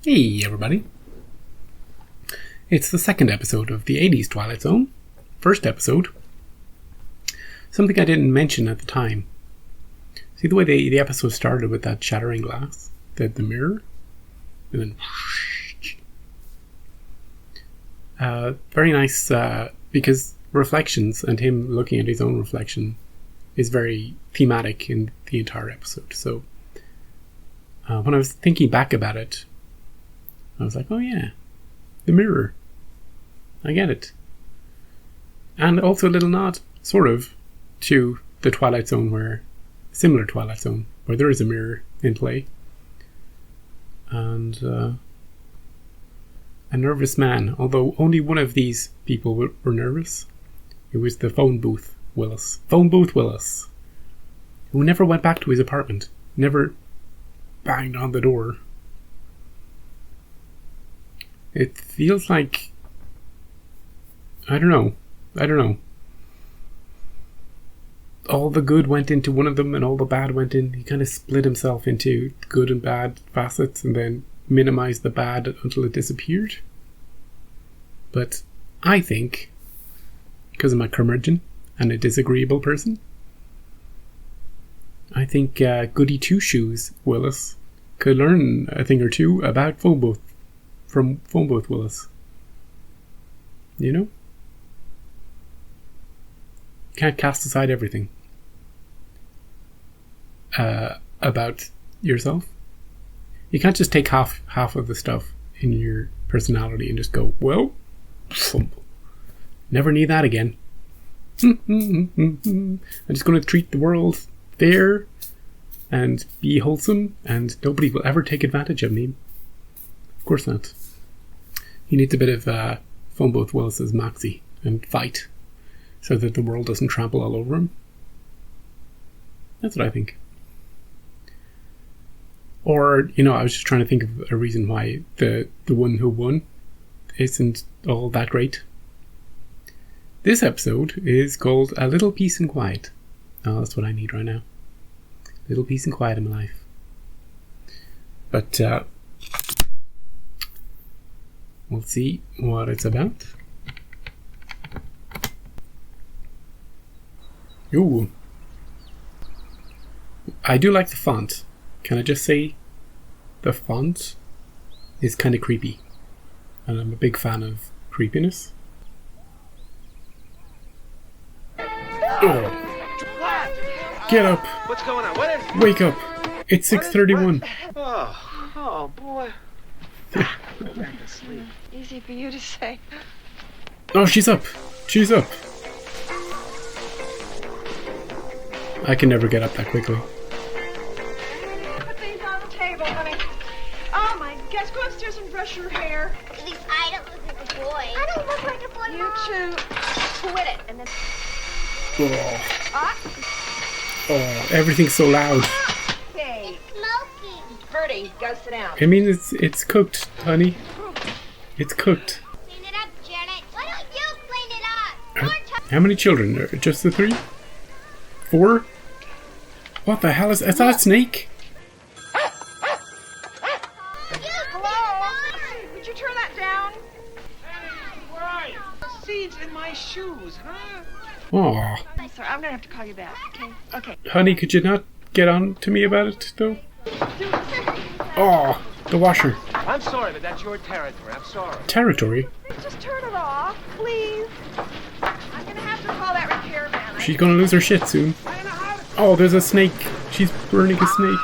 Hey everybody. It's the second episode of the 80s Twilight Zone. First episode. Something I didn't mention at the time. See the way the episode started with that shattering glass? The mirror? And then very nice because reflections and him looking at his own reflection is very thematic in the entire episode. So when I was thinking back about it, I was like, oh yeah, the mirror. I get it. And also a little nod, sort of, to the Twilight Zone similar Twilight Zone, where there is a mirror in play. And a nervous man, although only one of these people were nervous. It was the phone booth Willis, who never went back to his apartment, never banged on the door. It feels like, I don't know. All the good went into one of them and all the bad went in. He kind of split himself into good and bad facets and then minimized the bad until it disappeared. But I think, because I'm a curmudgeon and a disagreeable person, I think Goody Two-Shoes Willis could learn a thing or two about phone booth from Phone Booth Willis. You know? Can't cast aside everything about yourself. You can't just take half of the stuff in your personality and just go, well, never need that again. I'm just going to treat the world fair and be wholesome and nobody will ever take advantage of me. Of course not. He needs a bit of Phone Booth Willis's moxie and fight so that the world doesn't trample all over him. That's what I think. Or, I was just trying to think of a reason why the one who won isn't all that great. This episode is called A Little Peace and Quiet. Oh, that's what I need right now. Little peace and quiet in my life. But, we'll see what it's about. Ooh. I do like the font. Can I just say the font is kind of creepy. And I'm a big fan of creepiness. Oh. Get up. What's going on? What is... Wake up. It's 6:31. Oh boy. Back to sleep. Easy for you to say. Oh, she's up. She's up. I can never get up that quickly. Put these on the table, honey. Oh my gosh, go upstairs and brush your hair. At least I don't look like a boy. I don't look like a boy, You Mom. two quit it and then... Oh, everything's so loud. Okay. Smoking. Bertie, go sit down. I mean, it's cooked, honey. It's cooked. Clean it up, Janet. Why don't you clean it up? Your How many children? Just the 3? 4? What the hell is that? A snake? Hello? Would you turn that down? Hey, where are you? Seeds in my shoes, huh? Oh, I'm sorry, I'm gonna have to call you back, okay? Okay. honey, could you not get on to me about it, though? Oh, the washer. I'm sorry, but that's your territory. I'm sorry. Territory? Just turn it off, please. I'm gonna have to call that repairman. She's gonna lose her shit soon. I don't know how to... Oh, there's a snake. She's burning a snake.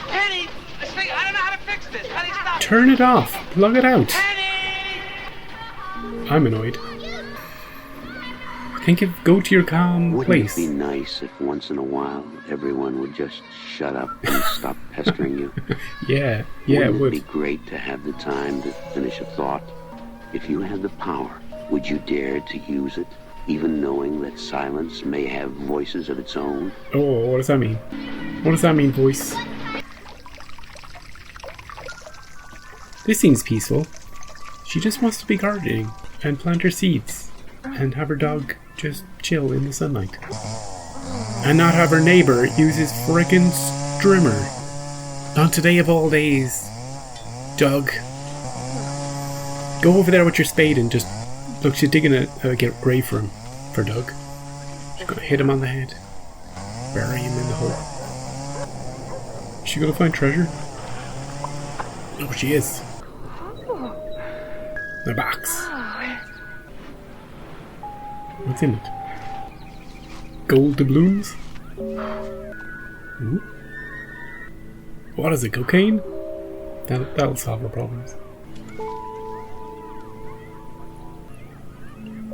Penny! A snake! I don't know how to fix this. Penny, stop! Turn it off. Plug it out. Penny! I'm annoyed. Go to your calm Wouldn't place. it be nice if once in a while everyone would just shut up and stop pestering you? Yeah, it Wouldn't would. it be great to have the time to finish a thought? If you had the power, would you dare to use it, even knowing that silence may have voices of its own? Oh, what does that mean? What does that mean, voice? This seems peaceful. She just wants to be gardening and plant her seeds and have her dog just chill in the sunlight. And not have her neighbor use his frickin' strimmer On today of all days, Doug. Go over there with your spade and just... Look, she's digging a grave for him. For Doug. She's gonna hit him on the head. Bury him in the hole. Is she gonna find treasure? Oh, she is. The box. What's in it? Gold doubloons? Ooh. What is it, cocaine? That'll solve our problems.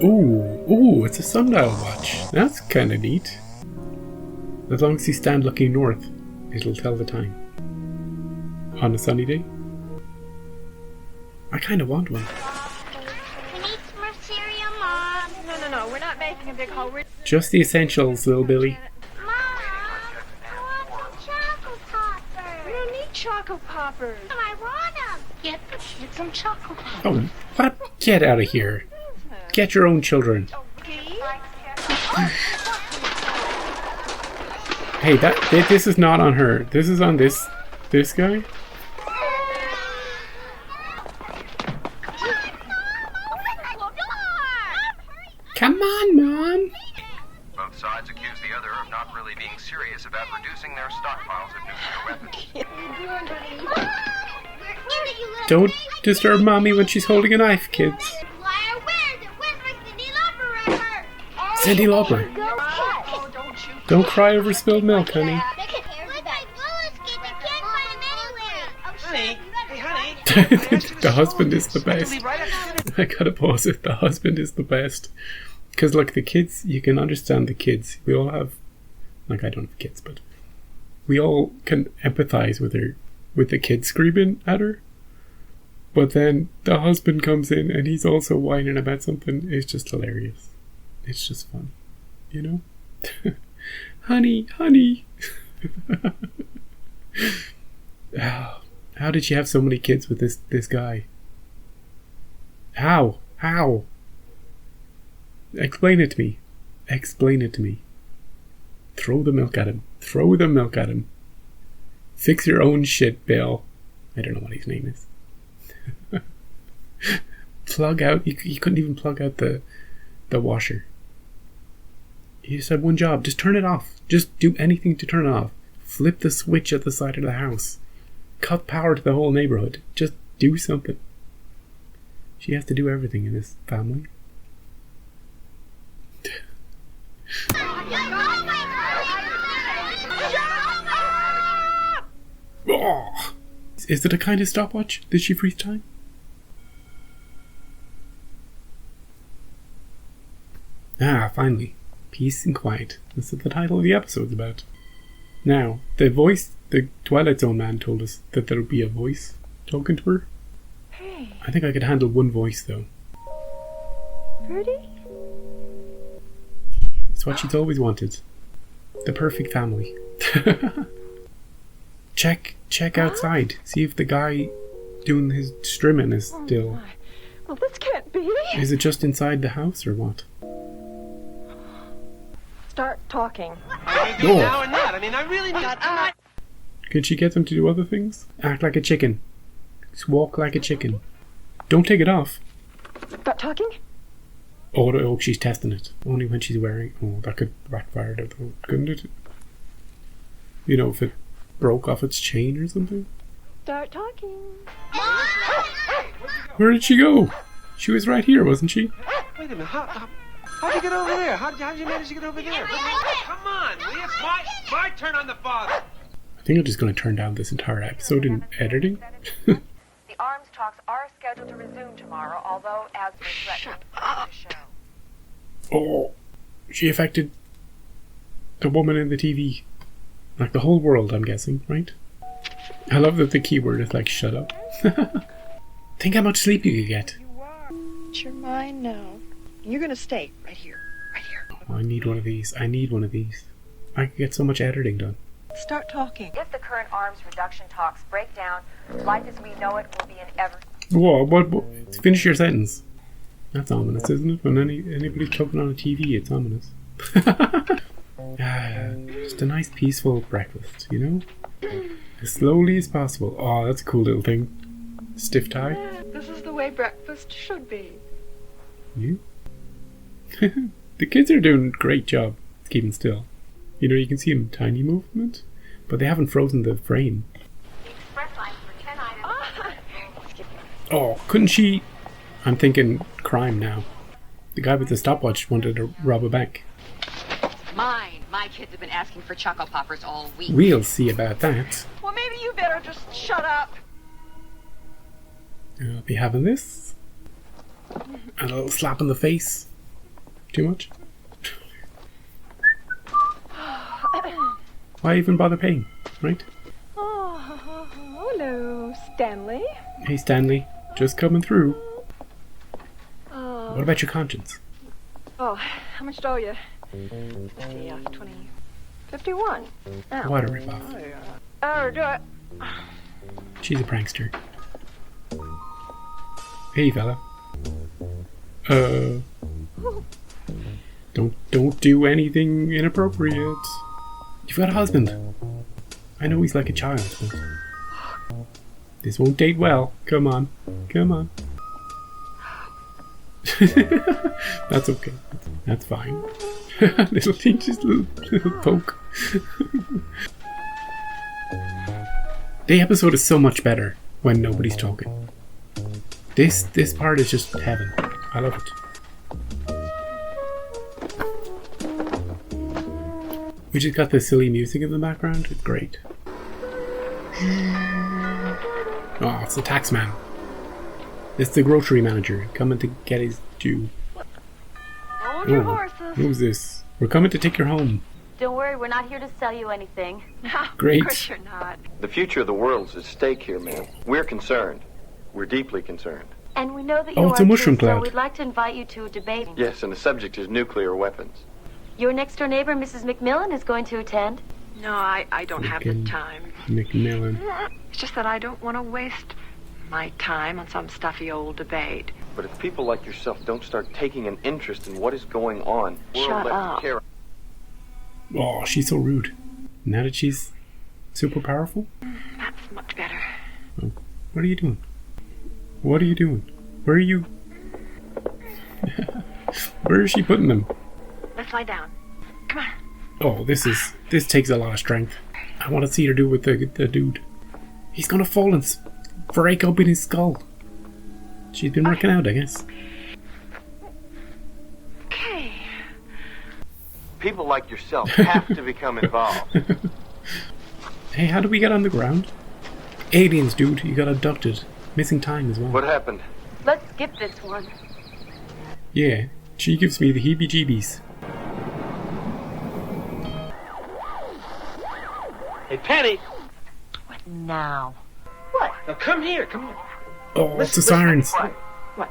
Ooh, it's a sundial watch. That's kinda neat. As long as you stand looking north, it'll tell the time. On a sunny day. I kinda want one. We need some more cereal, Mom. No, we're not making a big haul. Just the essentials, little Billy. Mom, I want some chocolate poppers. We don't need Choco Poppers. Mom, I want them. Get the kids some chocolate poppers. Oh, what? Get out of here. Get your own children. Hey, this is not on her. This is on this guy. Come on, Mom. Both sides accuse the other of not really being serious about reducing their stockpiles of nuclear weapons. Don't disturb Mommy when she's holding a knife, kids. Liar, where is it? Where's my Cindy Lauper record? Cyndi Lauper. Don't cry over spilled milk, honey. Where's my Willis kids? I can't find them anywhere. Honey, hey, honey. The husband is the best. Leave right after dinner. I gotta pause it. The husband is the best. Because, look, the kids, you can understand the kids. We all have, like, I don't have kids, but we all can empathize with her, with the kids screaming at her. But then the husband comes in and he's also whining about something. It's just hilarious. It's just fun. You know? Honey. How did she have so many kids with this guy? How? Explain it to me. Throw the milk at him. Fix your own shit, Bill. I don't know what his name is. Plug out. You couldn't even plug out the washer. You just had one job. Just turn it off. Just do anything to turn it off. Flip the switch at the side of the house. Cut power to the whole neighborhood. Just do something. She has to do everything in this family. Oh. Is it a kind of stopwatch? Did she freeze time? Finally. Peace and quiet. That's what the title of the episode's about. Now, the Twilight Zone man told us that there would be a voice talking to her. Hey, I think I could handle one voice, though. Birdie? It's what she's always wanted. The perfect family. Check outside. See if the guy doing his strimming is still... Well, this can't be. Is it just inside the house or what? Start talking. I'm gonna do it now or not. I mean, I really need. Can she get them to do other things? Act like a chicken. Just walk like a chicken. Don't take it off. Start talking? Oh, she's testing it. Only when she's wearing... Oh, that could backfire, though, couldn't it? You know, if it broke off its chain or something? Start talking. Where did she go? She was right here, wasn't she? Wait a minute. How'd you get over there? How'd you manage to get over there? Come on, Lee. It's my turn on the father. I think I'm just going to turn down this entire episode in editing. The arms talks are scheduled to resume tomorrow, although as we threatened the show. Oh, she affected the woman in the TV. Like the whole world, I'm guessing, right? I love that the keyword is like, shut up. Think how much sleep you could get. It's your mind now. You're gonna stay right here. Oh, I need one of these. I could get so much editing done. Start talking. If the current arms reduction talks break down, life as we know it will be an ever... Whoa, what? Finish your sentence. That's ominous, isn't it? When anybody's talking on a TV, it's ominous. Just a nice peaceful breakfast, you know? As slowly as possible. Oh, that's a cool little thing. Stiff tie. This is the way breakfast should be. You? The kids are doing a great job keeping still. You know, you can see them tiny movement, but they haven't frozen the frame. Express line for 10 items. Oh, couldn't she? I'm thinking crime now. The guy with the stopwatch wanted to rob a bank. Mine. My kids have been asking for Choco Poppers all week. We'll see about that. Well, maybe you better just shut up. I'll be having this. And a little slap in the face. Too much? Why even bother paying, right? Oh, hello, Stanley. Hey Stanley, just coming through. What about your conscience? Oh, how much do I owe you? Let's see, 20... 51. Oh. What a ripoff. Oh, do it. She's a prankster. Hey fella. Don't do anything inappropriate. You've got a husband. I know he's like a child, but this won't date well. Come on. Come on. That's okay. That's fine. Little thing, just little poke. The episode is so much better when nobody's talking. This part is just heaven. I love it. We just got this silly music in the background. It's great. Oh, it's the tax man. It's the grocery manager coming to get his due. Hold your horses. Who's this? We're coming to take her home. Don't worry, we're not here to sell you anything. Great. Of course you're not. The future of the world's at stake here, ma'am. We're concerned. We're deeply concerned. And we know that you Oh, are it's a mushroom too, so cloud. we'd like to invite you to a debate. Yes, and the subject is nuclear weapons. Your next door neighbor, Mrs. McMillan, is going to attend. No, I don't have the Frickin' time. McMillan. It's just that I don't want to waste my time on some stuffy old debate. But if people like yourself don't start taking an interest in what is going on, we'll Shut let up. you care. Oh, she's so rude. Now that she's super powerful? That's much better. Oh, what are you doing? What are you doing? Where are you? Where is she putting them? Let's lie down. Come on. Oh, this takes a lot of strength. I want to see her do with the dude. He's gonna fall and break open his skull. She's been working out, I guess. Okay. People like yourself have to become involved. Hey, how do we get on the ground? Aliens, dude. You got abducted. Missing time as well. What happened? Let's skip this one. Yeah, she gives me the heebie-jeebies. Hey, Penny. What now? Now come here. Come here. Oh, it's the sirens. What?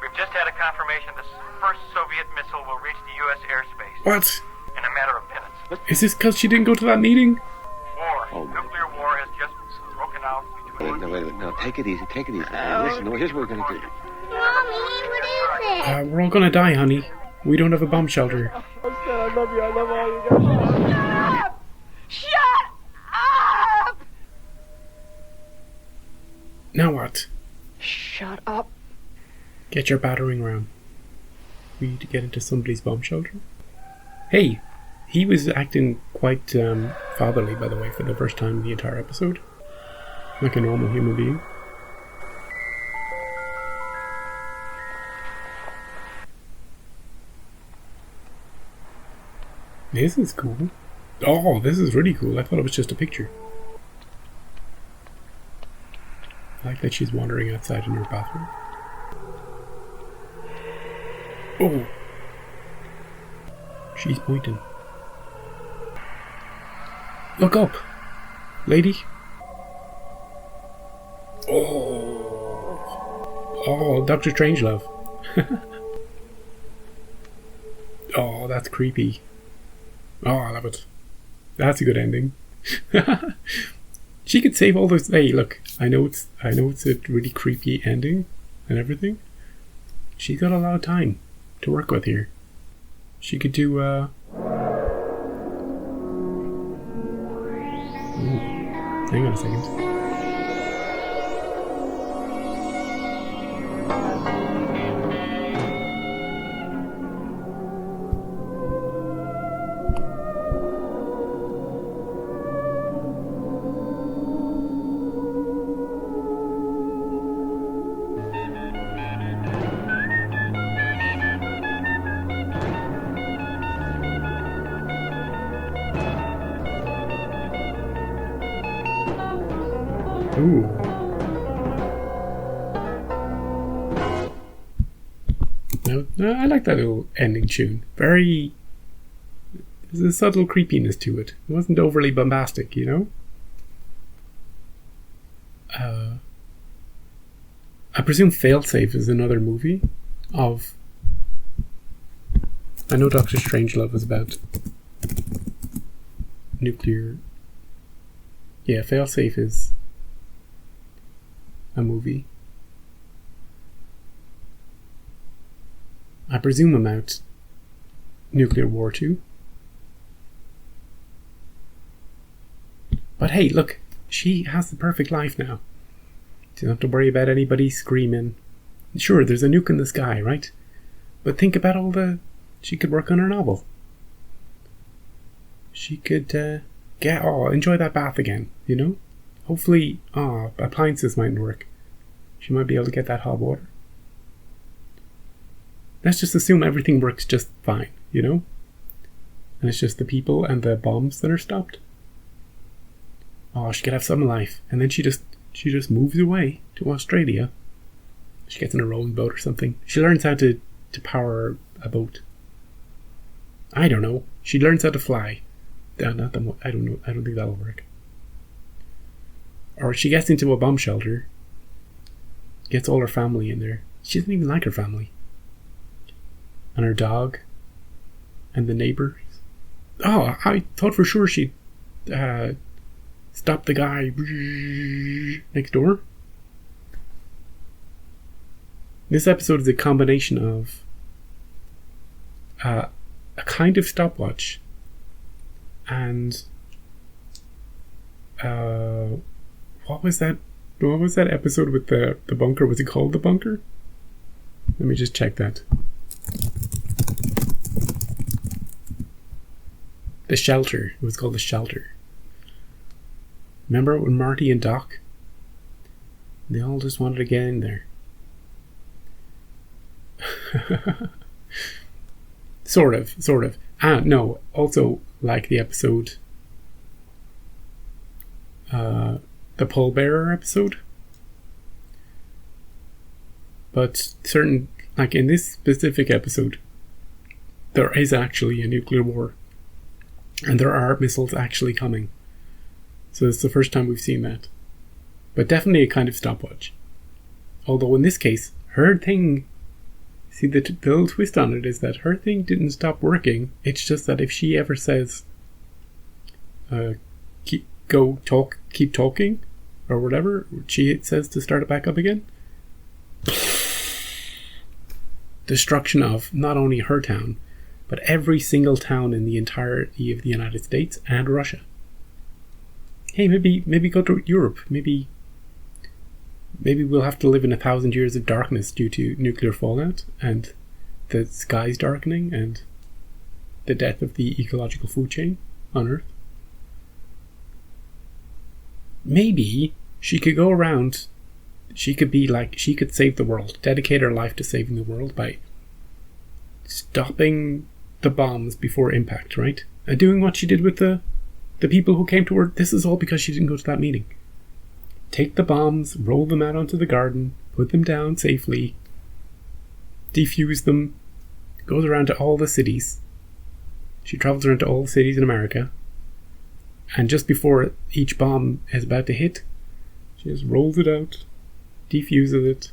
We've just had a confirmation the first Soviet missile will reach the U.S. airspace What? in a matter of minutes. Is this because she didn't go to that meeting? War. Nuclear war has just broken out between... Wait a minute. Now, take it easy. Take it easy. Now, listen, here's what we're going to do. Mommy, what is it? We're all gonna die, honey. We don't have a bomb shelter. Shut up! Now what? Shut up. Get your battering ram. We need to get into somebody's bomb shelter. Hey, he was acting quite fatherly, by the way, for the first time in the entire episode. Like a normal human being. This is cool. Oh, this is really cool. I thought it was just a picture. I like that she's wandering outside in her bathroom. Oh! She's pointing. Look up! Lady! Oh! Oh, Dr. Strangelove. Oh, that's creepy. Oh, I love it. That's a good ending. She could save all those. Hey, look, I know it's a really creepy ending and everything. She's got a lot of time to work with here. She could do Ooh. Hang on a second. Ooh. No, I like that little ending tune. There's a subtle creepiness to it. It wasn't overly bombastic, you know? I presume Failsafe is another movie of... I know Doctor Strangelove was about nuclear... Yeah, Failsafe is a movie. I presume about nuclear war too. But hey, look, she has the perfect life now. She doesn't have to worry about anybody screaming. Sure, there's a nuke in the sky, right? But think about she could work on her novel. She could enjoy that bath again, you know? Hopefully, appliances mightn't work. She might be able to get that hot water. Let's just assume everything works just fine, you know? And it's just the people and the bombs that are stopped. Oh, she could have some life. And then she just moves away to Australia. She gets in a rowing boat or something. She learns how to power a boat. I don't know. She learns how to fly. I don't know. I don't think that'll work. Or she gets into a bomb shelter, gets all her family in there. She doesn't even like her family. And her dog. And the neighbours. Oh, I thought for sure she'd stop the guy next door. This episode is a combination of a kind of stopwatch and what was that episode with the bunker? Was it called The Bunker? Let me just check that. The Shelter. It was called The Shelter. Remember when Marty and Doc? They all just wanted to get in there. Sort of. No, also like the episode the Pallbearer episode. But like in this specific episode, there is actually a nuclear war. And there are missiles actually coming. So it's the first time we've seen that. But definitely a kind of stopwatch. Although in this case, her thing... See, the little twist on it is that her thing didn't stop working. It's just that if she ever says... keep talking, or whatever, she says to start it back up again. Destruction of not only her town, but every single town in the entirety of the United States and Russia. Hey, maybe go to Europe. Maybe we'll have to live in 1,000 years of darkness due to nuclear fallout and the skies darkening and the death of the ecological food chain on Earth. Maybe she could go around. She could save the world, dedicate her life to saving the world by stopping the bombs before impact, right? And doing what she did with the people who came to her. This is all because she didn't go to that meeting. Take the bombs, roll them out onto the garden, put them down safely, defuse them, goes around to all the cities. She travels around to all the cities in America, and just before each bomb is about to hit, she just rolls it out, defuses it,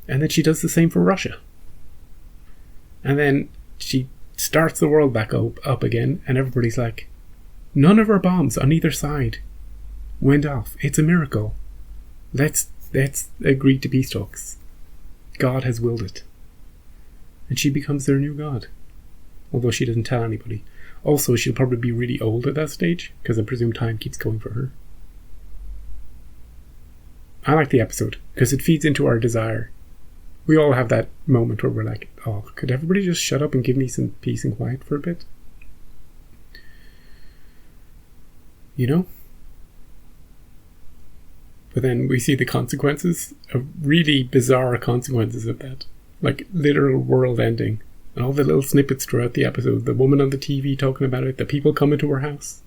and then she does the same for Russia. And then she starts the world back up again, and everybody's like, none of our bombs on either side went off. It's a miracle. Let's agree to peace talks. God has willed it. And she becomes their new god. Although she doesn't tell anybody. Also, she'll probably be really old at that stage, because I presume time keeps going for her. I like the episode because it feeds into our desire. We all have that moment where we're like, oh, could everybody just shut up and give me some peace and quiet for a bit? You know? But then we see the consequences, of really bizarre consequences of that. Like literal world ending. And all the little snippets throughout the episode. The woman on the TV talking about it. The people coming to her house.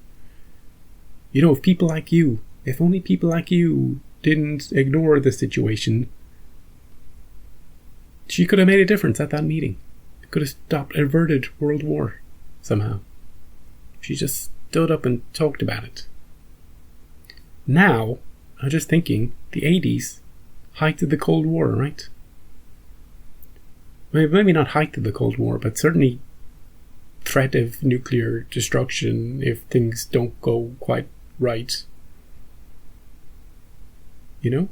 You know, if only people like you didn't ignore the situation, she could have made a difference at that meeting. It could have averted World War somehow. She just stood up and talked about it. Now, I'm just thinking, the 80s, height of the Cold War, right? Maybe not height of the Cold War, but certainly threat of nuclear destruction if things don't go quite right. You know?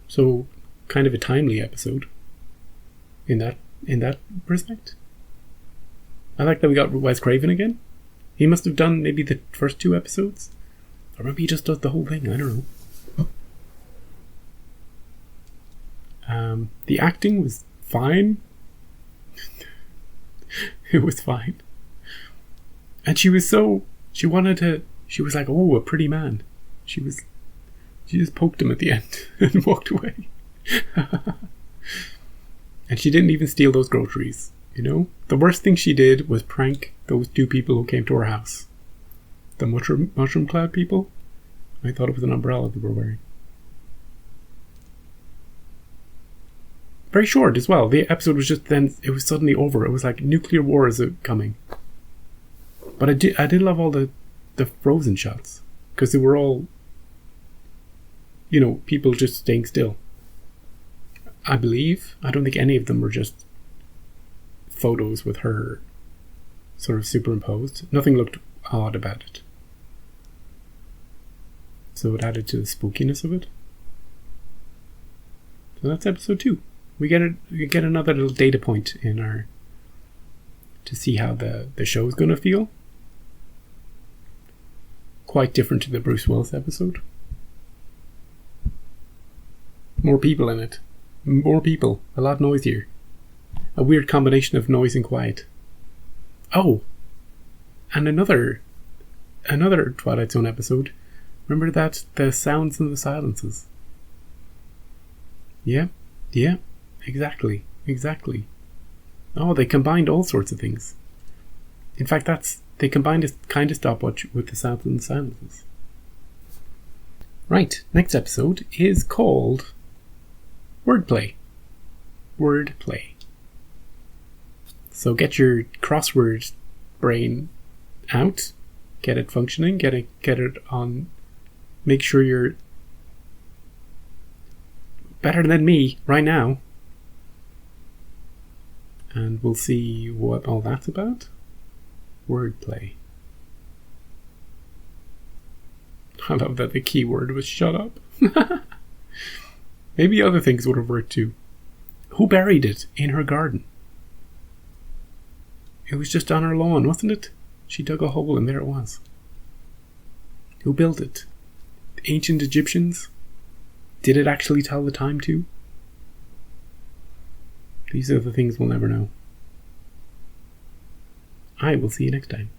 So, kind of a timely episode in that respect. I like that we got Wes Craven again. He must have done maybe the first 2 episodes. Or maybe he just does the whole thing, I don't know. The acting was fine. It was fine. And she was like, oh, a pretty man. She just poked him at the end and walked away. And she didn't even steal those groceries, you know? The worst thing she did was prank those 2 people who came to her house. The mushroom cloud people. I thought it was an umbrella they were wearing. Very short as well. The episode was just then, it was suddenly over. It was like nuclear war is coming. But I did love all the frozen shots. Because they were all, you know, people just staying still. I believe. I don't think any of them were just photos with her sort of superimposed. Nothing looked odd about it. So it added to the spookiness of it. So that's episode 2. We get another little data point in our to see how the show's gonna feel. Quite different to the Bruce Willis episode. More people in it. More people. A lot noisier. A weird combination of noise and quiet. Oh! And another Twilight Zone episode. Remember that? The sounds and the silences. Yeah. Exactly. Oh, they combined all sorts of things. In fact, they combined a kind of stopwatch with the sounds and the silences. Right, next episode is called Wordplay. So get your crossword brain out, get it functioning, get it on. Make sure you're better than me right now. And we'll see what all that's about. Wordplay. I love that the keyword was shut up. Maybe other things would have worked too. Who buried it in her garden? It was just on her lawn, wasn't it? She dug a hole and there it was. Who built it? The ancient Egyptians? Did it actually tell the time too? These are the things we'll never know. I will see you next time.